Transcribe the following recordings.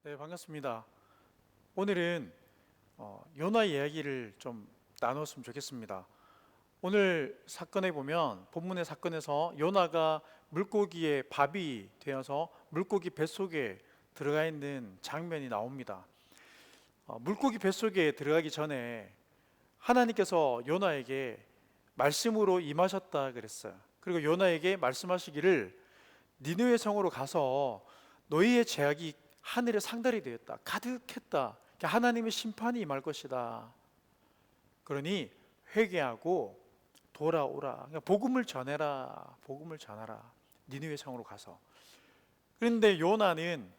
네, 반갑습니다. 오늘은 요나 이야기를 좀 나눴으면 좋겠습니다. 오늘 사건에 보면 본문의 사건에서 요나가 물고기의 밥이 되어서 물고기 뱃속에 들어가 있는 장면이 나옵니다. 물고기 뱃속에 들어가기 전에 하나님께서 요나에게 말씀으로 임하셨다 그랬어요. 그리고 요나에게 말씀하시기를 니느웨 성으로 가서 너희의 죄악이 하늘에 상달이 되었다. 가득했다. 하나님의 심판이 임할 것이다. 그러니 회개하고 돌아오라. 그러니까 복음을 전해라. 복음을 전하라. 니느웨 성으로 가서. 그런데 요나는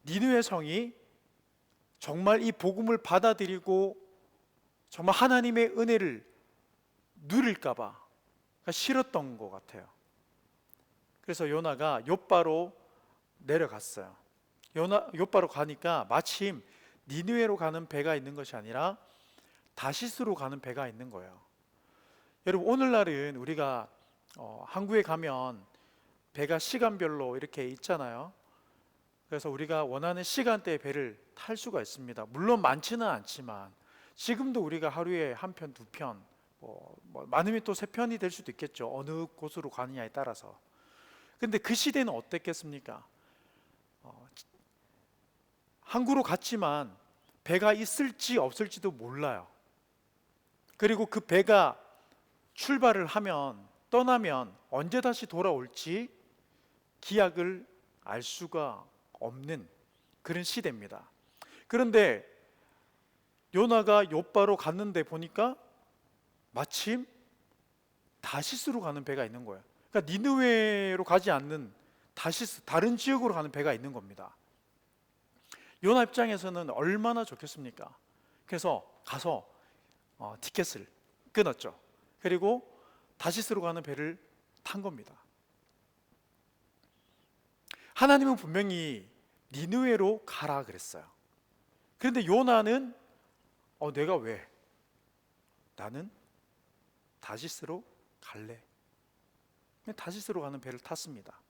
니느웨 성이 정말 이 복음을 받아들이고 정말 하나님의 은혜를 누릴까봐 싫었던 것 같아요. 그래서 요나가 욥바로 내려갔어요. 욥바로 가니까 마침 니느웨로 가는 배가 있는 것이 아니라 다시스로 가는 배가 있는 거예요. 여러분, 오늘날은 우리가 항구에 가면 배가 시간별로 이렇게 있잖아요. 그래서 우리가 원하는 시간대에 배를 탈 수가 있습니다. 물론 많지는 않지만 지금도 우리가 하루에 한 편, 두 편, 많으면 또 세 편이 될 수도 있겠죠. 어느 곳으로 가느냐에 따라서. 근데 그 시대는 어땠겠습니까? 항구로 갔지만 배가 있을지 없을지도 몰라요. 그리고 그 배가 출발을 하면, 떠나면 언제 다시 돌아올지 기약을 알 수가 없는 그런 시대입니다. 그런데 요나가 욥바로 갔는데 보니까 마침 다시스로 가는 배가 있는 거예요. 그러니까 니느웨로 가지 않는 다시스, 다른 지역으로 가는 배가 있는 겁니다. 요나 입장에서는 얼마나 좋겠습니까? 그래서 가서 티켓을 끊었죠. 그리고 다시스로 가는 배를 탄 겁니다. 하나님은 분명히 니느웨로 가라 그랬어요. 그런데 요나는 내가 왜? 나는 다시스로 갈래. 다시스로 가는 배를 탔습니다.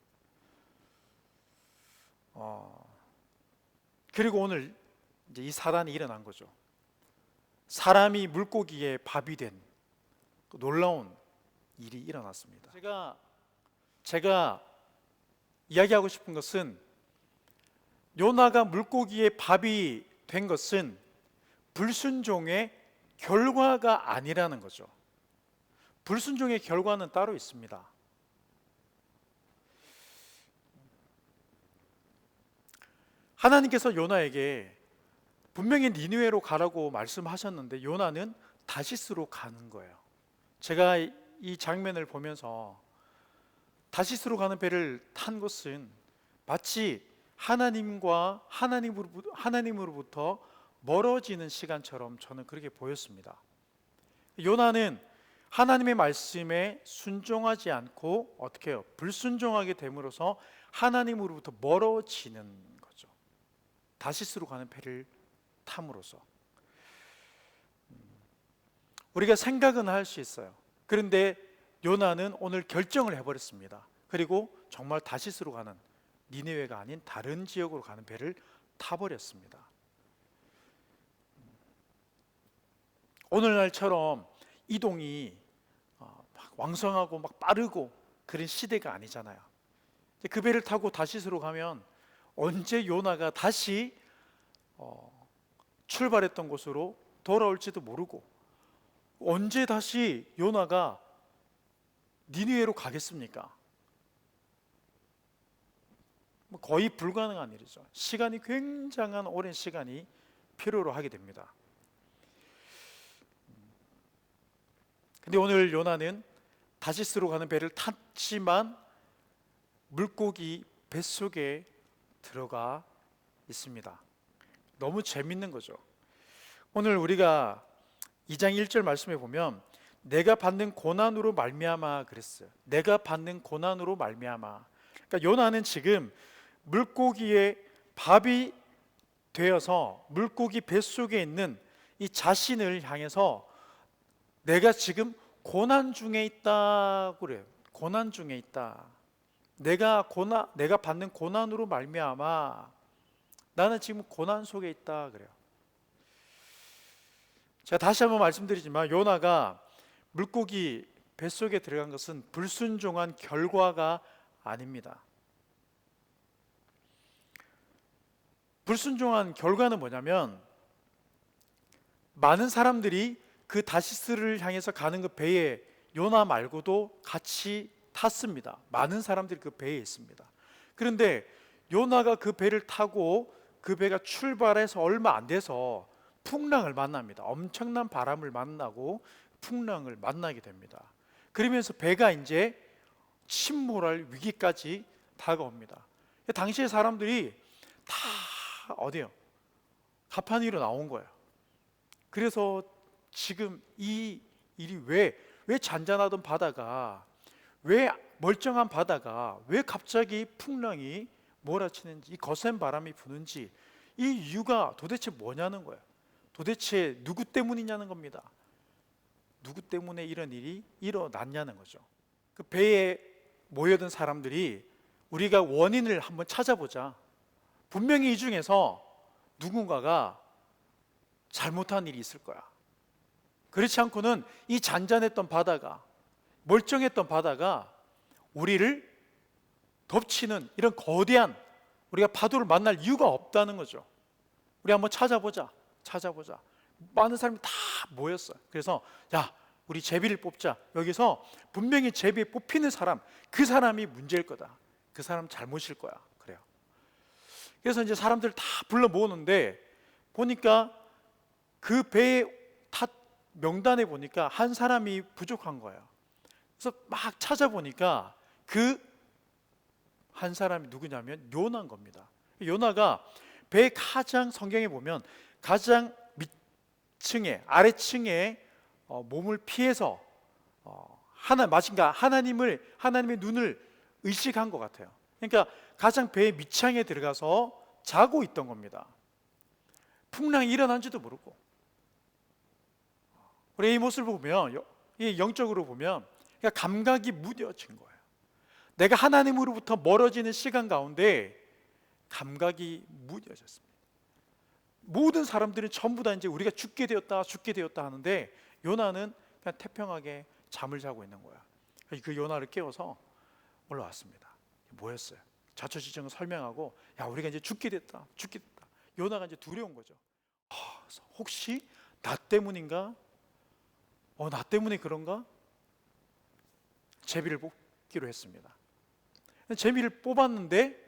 그리고 오늘 이제 이 사단이 일어난 거죠. 사람이 물고기의 밥이 된 놀라운 일이 일어났습니다. 제가 이야기하고 싶은 것은 요나가 물고기의 밥이 된 것은 불순종의 결과가 아니라는 거죠. 불순종의 결과는 따로 있습니다. 하나님께서 요나에게 분명히 니느웨로 가라고 말씀하셨는데 요나는 다시스로 가는 거예요. 제가 이 장면을 보면서 다시스로 가는 배를 탄 것은 마치 하나님으로부터 멀어지는 시간처럼 저는 그렇게 보였습니다. 요나는 하나님의 말씀에 순종하지 않고 어떻게 해요? 불순종하게 됨으로써 하나님으로부터 멀어지는 거죠. 다시스로 가는 배를 탐으로써 우리가 생각은 할 수 있어요. 그런데 요나는 오늘 결정을 해버렸습니다. 그리고 정말 다시스로 가는, 니느웨가 아닌 다른 지역으로 가는 배를 타버렸습니다. 오늘날처럼 이동이 막 왕성하고 막 빠르고 그런 시대가 아니잖아요. 그 배를 타고 다시스로 가면 언제 요나가 다시 출발했던 곳으로 돌아올지도 모르고 언제 다시 요나가 니느웨로 가겠습니까? 거의 불가능한 일이죠. 시간이 굉장한 오랜 시간이 필요로 하게 됩니다. 근데 오늘 요나는 다시스로 가는 배를 탔지만 물고기 뱃속에 들어가 있습니다. 너무 재밌는 거죠. 오늘 우리가 2장 1절 말씀에 보면 내가 받는 고난으로 말미암아 그랬어요. 내가 받는 고난으로 말미암아. 그러니까 요나는 지금 물고기의 밥이 되어서 물고기 뱃속에 있는 이 자신을 향해서 내가 지금 고난 중에 있다고 그래요. 고난 중에 있다. 내가 받는 고난으로 말미암아 나는 지금 고난 속에 있다 그래요. 제가 다시 한번 말씀드리지만 요나가 물고기 뱃속에 들어간 것은 불순종한 결과가 아닙니다. 불순종한 결과는 뭐냐면 많은 사람들이 그 다시스를 향해서 가는 그 배에 요나 말고도 같이 탔습니다. 많은 사람들이 그 배에 있습니다. 그런데 요나가 그 배를 타고 그 배가 출발해서 얼마 안 돼서 풍랑을 만납니다. 엄청난 바람을 만나고 풍랑을 만나게 됩니다. 그러면서 배가 이제 침몰할 위기까지 다가옵니다. 당시의 사람들이 다 어디요? 가판 위로 나온 거예요. 그래서 지금 이 일이 왜 잔잔하던 바다가, 왜 멀쩡한 바다가 왜 갑자기 풍랑이 몰아치는지, 이 거센 바람이 부는지, 이 이유가 도대체 뭐냐는 거예요. 도대체 누구 때문이냐는 겁니다. 누구 때문에 이런 일이 일어났냐는 거죠. 그 배에 모여든 사람들이 우리가 원인을 한번 찾아보자. 분명히 이 중에서 누군가가 잘못한 일이 있을 거야. 그렇지 않고는 이 잔잔했던 바다가, 멀쩡했던 바다가 우리를 덮치는 이런 거대한, 우리가 파도를 만날 이유가 없다는 거죠. 우리 한번 찾아보자. 많은 사람이 다 모였어요. 그래서 야, 우리 제비를 뽑자. 여기서 분명히 제비에 뽑히는 사람, 그 사람이 문제일 거다. 그 사람 잘못일 거야. 그래요. 그래서 이제 사람들 다 불러 모으는데 보니까 그 배에 탔 명단에 보니까 한 사람이 부족한 거예요. 그래서 막 찾아보니까 그 한 사람이 누구냐면 요나인 겁니다. 요나가 배 가장, 성경에 보면 가장 밑층에, 아래층에 몸을 피해서 하나님의 눈을 의식한 것 같아요. 그러니까 가장 배의 밑창에 들어가서 자고 있던 겁니다. 풍랑이 일어난지도 모르고. 우리 이 모습을 보면, 영적으로 보면 감각이 무뎌진 거예요. 내가 하나님으로부터 멀어지는 시간 가운데 감각이 무뎌졌습니다. 모든 사람들은 전부 다 이제 우리가 죽게 되었다 하는데 요나는 그냥 태평하게 잠을 자고 있는 거야. 그 요나를 깨워서 올라왔습니다. 뭐였어요? 자초지종을 설명하고, 야, 우리가 이제 죽게 됐다. 요나가 이제 두려운 거죠. 혹시 나 때문인가? 나 때문에 그런가? 제비를 뽑기로 했습니다. 제비를 뽑았는데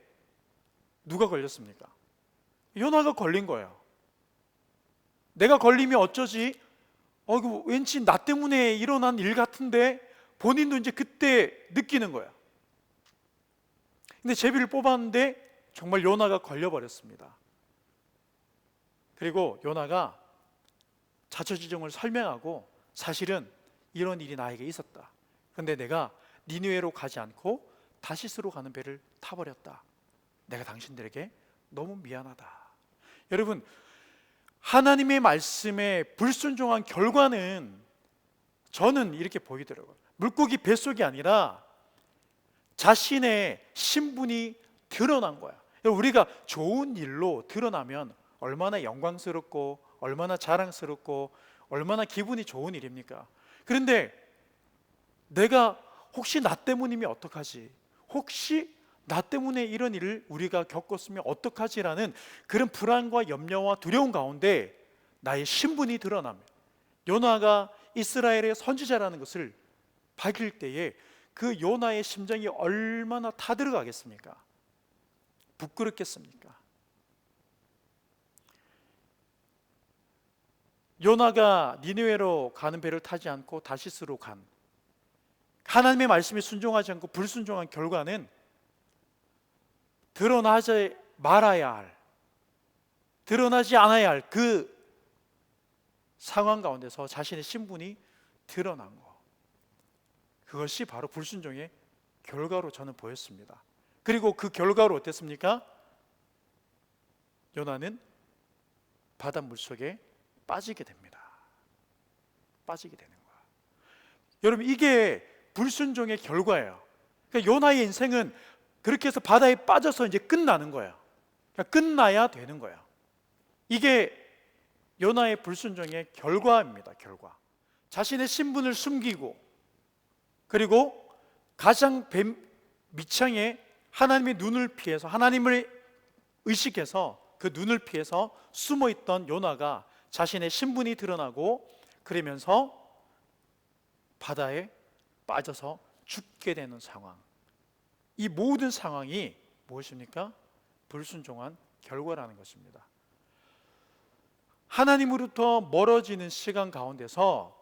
누가 걸렸습니까? 요나가 걸린 거예요. 내가 걸리면 어쩌지? 이거 왠지 나 때문에 일어난 일 같은데, 본인도 이제 그때 느끼는 거야. 근데 제비를 뽑았는데 정말 요나가 걸려버렸습니다. 그리고 요나가 자초지종을 설명하고, 사실은 이런 일이 나에게 있었다. 그런데 내가 니느웨로 가지 않고 다시스로 가는 배를 타버렸다. 내가 당신들에게 너무 미안하다. 여러분, 하나님의 말씀에 불순종한 결과는 저는 이렇게 보이더라고요. 물고기 뱃속이 아니라 자신의 신분이 드러난 거야. 우리가 좋은 일로 드러나면 얼마나 영광스럽고 얼마나 자랑스럽고 얼마나 기분이 좋은 일입니까? 그런데 내가 혹시 나 때문이면 어떡하지? 혹시 나 때문에 이런 일을 우리가 겪었으면 어떡하지라는 그런 불안과 염려와 두려움 가운데 나의 신분이 드러나면, 요나가 이스라엘의 선지자라는 것을 밝힐 때에 그 요나의 심정이 얼마나 타들어가겠습니까? 부끄럽겠습니까? 요나가 니느웨로 가는 배를 타지 않고 다시스로 간, 하나님의 말씀에 순종하지 않고 불순종한 결과는 드러나지 말아야 할, 드러나지 않아야 할 그 상황 가운데서 자신의 신분이 드러난 것, 그것이 바로 불순종의 결과로 저는 보였습니다. 그리고 그 결과로 어땠습니까? 요나는 바닷물 속에 빠지게 됩니다. 빠지게 되는 거야. 여러분, 이게 불순종의 결과예요. 그러니까 요나의 인생은 그렇게 해서 바다에 빠져서 이제 끝나는 거예요. 그러니까 끝나야 되는 거야. 이게 요나의 불순종의 결과입니다. 결과. 자신의 신분을 숨기고, 그리고 가장 밑창에 하나님의 눈을 피해서, 하나님을 의식해서 그 눈을 피해서 숨어있던 요나가 자신의 신분이 드러나고, 그러면서 바다에 빠져서 죽게 되는 상황. 이 모든 상황이 무엇입니까? 불순종한 결과라는 것입니다. 하나님으로부터 멀어지는 시간 가운데서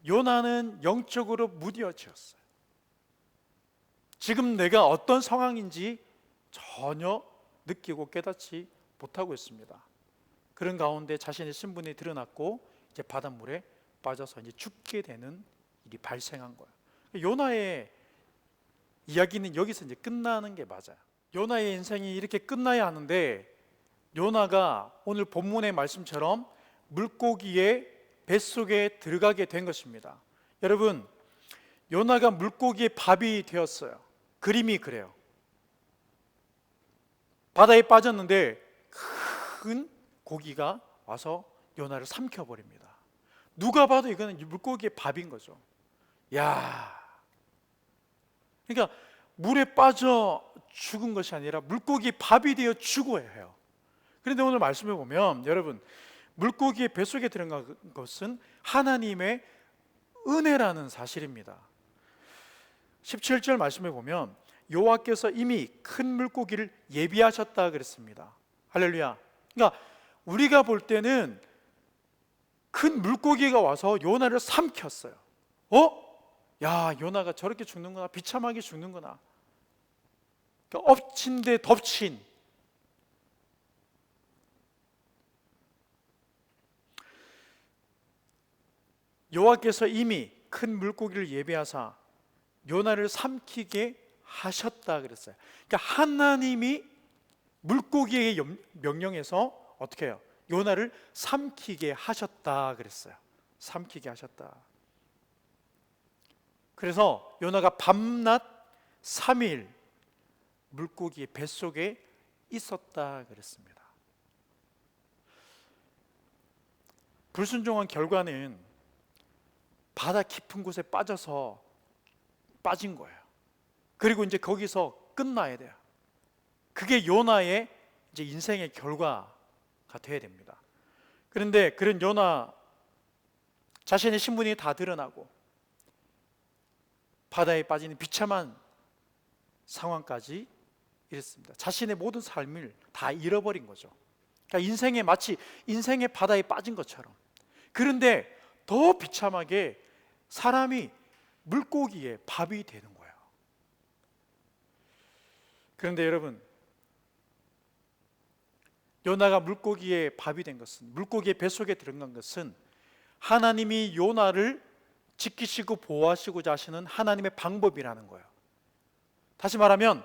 요나는 영적으로 무뎌졌어요. 지금 내가 어떤 상황인지 전혀 느끼고 깨닫지 못하고 있습니다. 그런 가운데 자신의 신분이 드러났고, 이제 바닷물에 빠져서 이제 죽게 되는 일이 발생한 거예요. 요나의 이야기는 여기서 이제 끝나는 게 맞아요. 요나의 인생이 이렇게 끝나야 하는데, 요나가 오늘 본문의 말씀처럼 물고기의 뱃속에 들어가게 된 것입니다. 여러분, 요나가 물고기의 밥이 되었어요. 그림이 그래요. 바다에 빠졌는데 큰 고기가 와서 요나를 삼켜버립니다. 누가 봐도 이거는 물고기의 밥인 거죠. 야, 그러니까 물에 빠져 죽은 것이 아니라 물고기의 밥이 되어 죽어야 해요. 그런데 오늘 말씀을 보면, 여러분, 물고기의 뱃속에 들어간 것은 하나님의 은혜라는 사실입니다. 17절 말씀을 보면 여호와께서 이미 큰 물고기를 예비하셨다 그랬습니다. 할렐루야. 그러니까 우리가 볼 때는 큰 물고기가 와서 요나를 삼켰어요. 야, 요나가 저렇게 죽는구나, 비참하게 죽는구나. 그러니까 엎친 데 덮친. 여호와께서 이미 큰 물고기를 예비하사 요나를 삼키게 하셨다 그랬어요. 그러니까 하나님이 물고기에게 명령해서 어떻게 해요? 요나를 삼키게 하셨다 그랬어요. 삼키게 하셨다. 그래서 요나가 밤낮 3일 물고기의 뱃속에 있었다 그랬습니다. 불순종한 결과는 바다 깊은 곳에 빠진 거예요. 그리고 이제 거기서 끝나야 돼요. 그게 요나의 이제 인생의 결과가 되어야 됩니다. 그런데 그런 요나 자신의 신분이 다 드러나고 바다에 빠지는 비참한 상황까지 이랬습니다. 자신의 모든 삶을 다 잃어버린 거죠. 그러니까 인생에 마치 인생의 바다에 빠진 것처럼. 그런데 더 비참하게 사람이 물고기의 밥이 되는 거예요. 그런데 여러분, 요나가 물고기의 밥이 된 것은, 물고기의 뱃속에 들어간 것은 하나님이 요나를 지키시고 보호하시고자 하시는 하나님의 방법이라는 거예요. 다시 말하면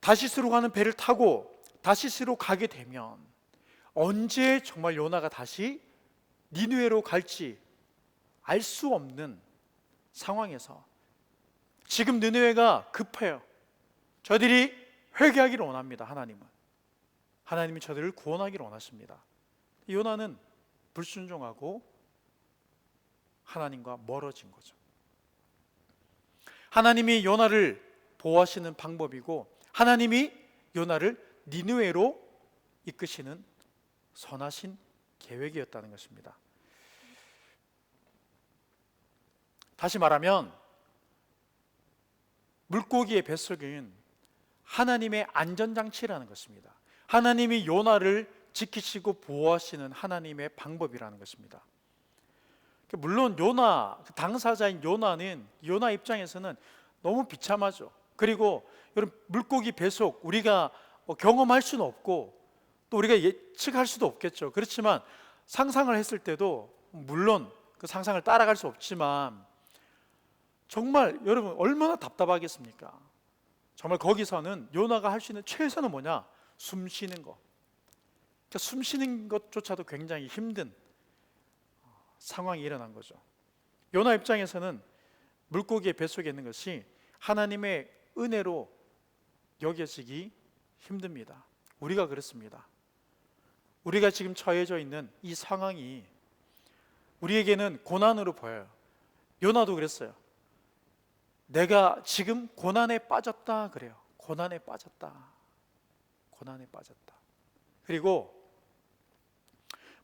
다시스로 가는 배를 타고 다시스로 가게 되면 언제 정말 요나가 다시 니느웨로 갈지 알 수 없는 상황에서, 지금 니느웨가 급해요. 저들이 회개하기를 원합니다. 하나님이 저들을 구원하기를 원하십니다. 요나는 불순종하고 하나님과 멀어진 거죠. 하나님이 요나를 보호하시는 방법이고, 하나님이 요나를 니느웨로 이끄시는 선하신 계획이었다는 것입니다. 다시 말하면 물고기의 뱃속은 하나님의 안전장치라는 것입니다. 하나님이 요나를 지키시고 보호하시는 하나님의 방법이라는 것입니다. 물론 요나, 당사자인 요나는, 요나 입장에서는 너무 비참하죠. 그리고 여러분, 물고기 뱃속 우리가 경험할 수는 없고 또 우리가 예측할 수도 없겠죠. 그렇지만 상상을 했을 때도 물론 그 상상을 따라갈 수 없지만 정말 여러분 얼마나 답답하겠습니까? 정말 거기서는 요나가 할 수 있는 최선은 뭐냐? 숨 쉬는 것. 그러니까 숨 쉬는 것조차도 굉장히 힘든 상황이 일어난 거죠. 요나 입장에서는 물고기의 뱃속에 있는 것이 하나님의 은혜로 여겨지기 힘듭니다. 우리가 그렇습니다. 우리가 지금 처해져 있는 이 상황이 우리에게는 고난으로 보여요. 요나도 그랬어요. 내가 지금 고난에 빠졌다 그래요. 고난에 빠졌다. 고난에 빠졌다. 그리고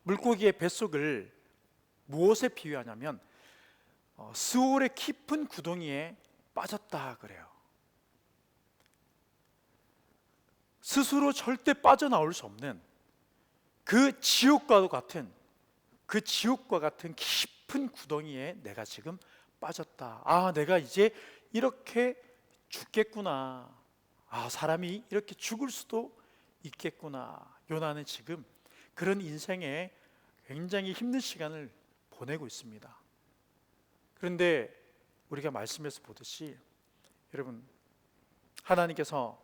물고기의 뱃속을 무엇에 비유하냐면 스올의 깊은 구덩이에 빠졌다 그래요. 스스로 절대 빠져나올 수 없는 그 지옥과 같은 깊은 구덩이에 내가 지금 빠졌다. 아, 내가 이제 이렇게 죽겠구나. 아, 사람이 이렇게 죽을 수도 있겠구나. 요나는 지금 그런 인생에 굉장히 힘든 시간을 보내고 있습니다. 그런데 우리가 말씀에서 보듯이 여러분, 하나님께서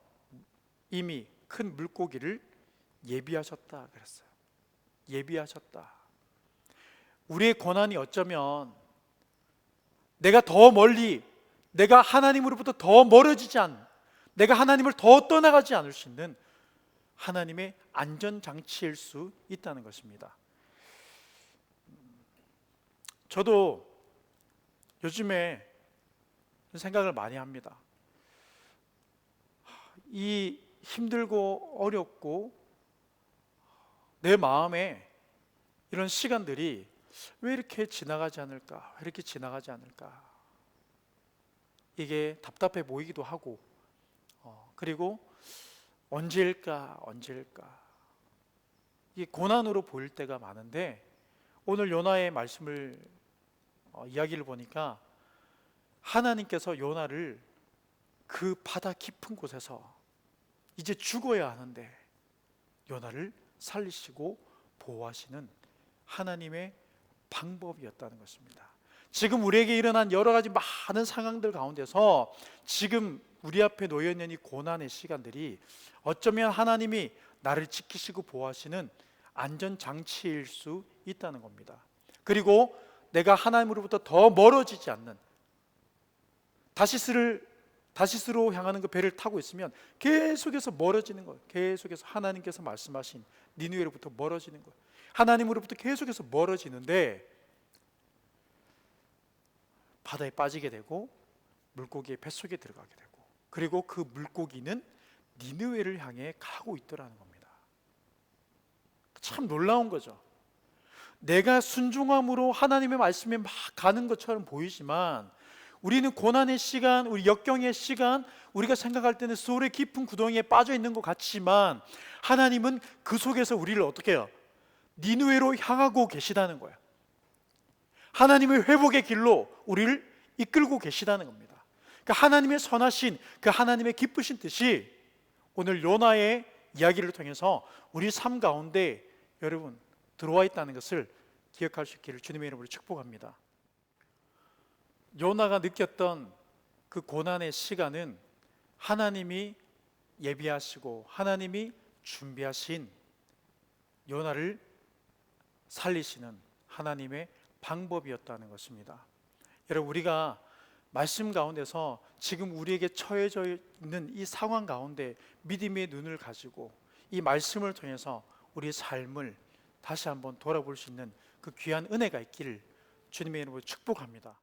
이미 큰 물고기를 예비하셨다 그랬어요. 예비하셨다. 우리의 고난이 어쩌면 내가 더 멀리, 내가 하나님으로부터 더 멀어지지 않는, 내가 하나님을 더 떠나가지 않을 수 있는 하나님의 안전장치일 수 있다는 것입니다. 저도 요즘에 생각을 많이 합니다. 이 힘들고 어렵고 내 마음에 이런 시간들이 왜 이렇게 지나가지 않을까? 왜 이렇게 지나가지 않을까? 이게 답답해 보이기도 하고, 그리고 언제일까? 이게 고난으로 보일 때가 많은데, 오늘 요나의 말씀을 이야기를 보니까 하나님께서 요나를 그 바다 깊은 곳에서 이제 죽어야 하는데 요나를 살리시고 보호하시는 하나님의 방법이었다는 것입니다. 지금 우리에게 일어난 여러 가지 많은 상황들 가운데서 지금 우리 앞에 놓여 있는 이 고난의 시간들이 어쩌면 하나님이 나를 지키시고 보호하시는 안전장치일 수 있다는 겁니다. 그리고 내가 하나님으로부터 더 멀어지지 않는, 다시스로 향하는 그 배를 타고 있으면 계속해서 멀어지는 거예요. 계속해서 하나님께서 말씀하신 니느웨로부터 멀어지는 거예요. 하나님으로부터 계속해서 멀어지는데 바다에 빠지게 되고 물고기의 뱃속에 들어가게 되고, 그리고 그 물고기는 니느웨를 향해 가고 있더라는 겁니다. 참 놀라운 거죠. 내가 순종함으로 하나님의 말씀에 막 가는 것처럼 보이지만 우리는 고난의 시간, 우리 역경의 시간, 우리가 생각할 때는 소울의 깊은 구덩이에 빠져 있는 것 같지만 하나님은 그 속에서 우리를 어떻게 해요? 니느웨로 향하고 계시다는 거예요. 하나님의 회복의 길로 우리를 이끌고 계시다는 겁니다. 그러니까 하나님의 선하신, 그 하나님의 기쁘신 뜻이 오늘 요나의 이야기를 통해서 우리 삶 가운데 여러분 들어와 있다는 것을 기억할 수 있기를 주님의 이름으로 축복합니다. 요나가 느꼈던 그 고난의 시간은 하나님이 예비하시고 하나님이 준비하신 요나를 살리시는 하나님의 방법이었다는 것입니다. 여러분, 우리가 말씀 가운데서 지금 우리에게 처해져 있는 이 상황 가운데 믿음의 눈을 가지고 이 말씀을 통해서 우리의 삶을 다시 한번 돌아볼 수 있는 그 귀한 은혜가 있기를 주님의 이름으로 축복합니다.